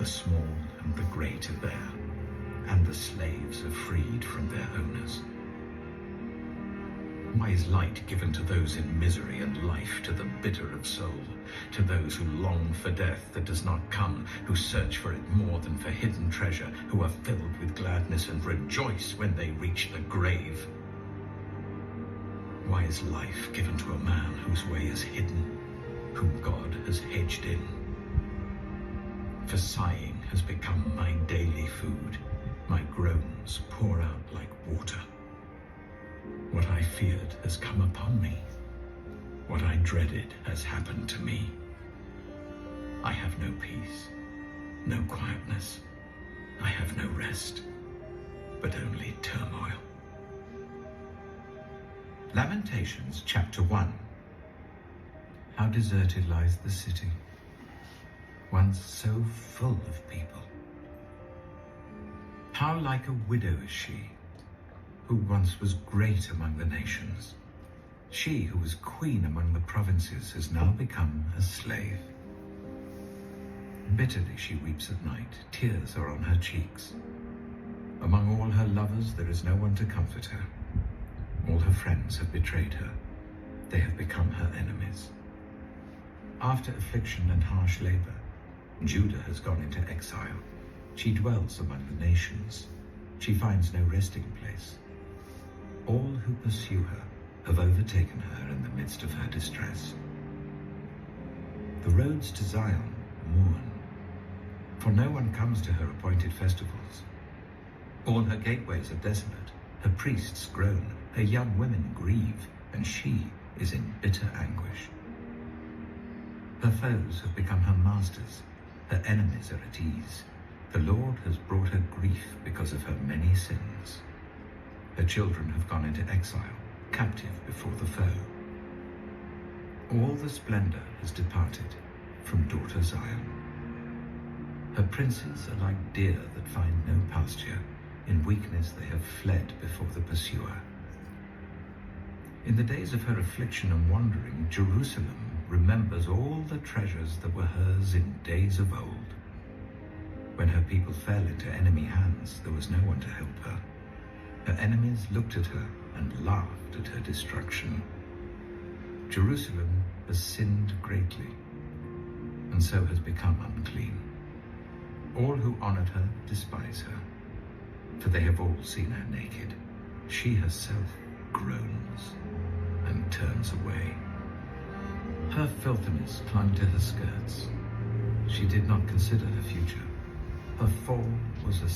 The small and the great are there, and the slaves are freed from their owners. Why is light given to those in misery and life to the bitter of soul, to those who long for death that does not come, who search for it more than for hidden treasure, who are filled with gladness and rejoice when they reach the grave? Why is life given to a man whose way is hidden, whom God has hedged in? For sighing has become my daily food, my groans pour out like water. What I feared has come upon me. What I dreaded has happened to me. I have no peace, no quietness. I have no rest, but only turmoil. Lamentations chapter 1. How deserted lies the city, once so full of people. How like a widow is she, who once was great among the nations. She who was queen among the provinces has now become a slave. Bitterly she weeps at night, tears are on her cheeks. Among all her lovers there is no one to comfort her. All her friends have betrayed her. They have become her enemies. After affliction and harsh labor, Judah has gone into exile. She dwells among the nations. She finds no resting place. All who pursue her have overtaken her in the midst of her distress. The roads to Zion mourn, for no one comes to her appointed festivals. All her gateways are desolate, her priests groan, her young women grieve, and she is in bitter anguish. Her foes have become her masters, her enemies are at ease. The Lord has brought her grief because of her many sins. Her children have gone into exile, captive before the foe. All the splendor has departed from daughter Zion. Her princes are like deer that find no pasture. In weakness they have fled before the pursuer. In the days of her affliction and wandering, Jerusalem remembers all the treasures that were hers in days of old. When her people fell into enemy hands, there was no one to help her. Her enemies looked at her and laughed at her destruction. Jerusalem has sinned greatly, and so has become unclean. All who honored her despise her, for they have all seen her naked. She herself groans and turns away. Her filthiness clung to her skirts. She did not consider her future. Her fall was a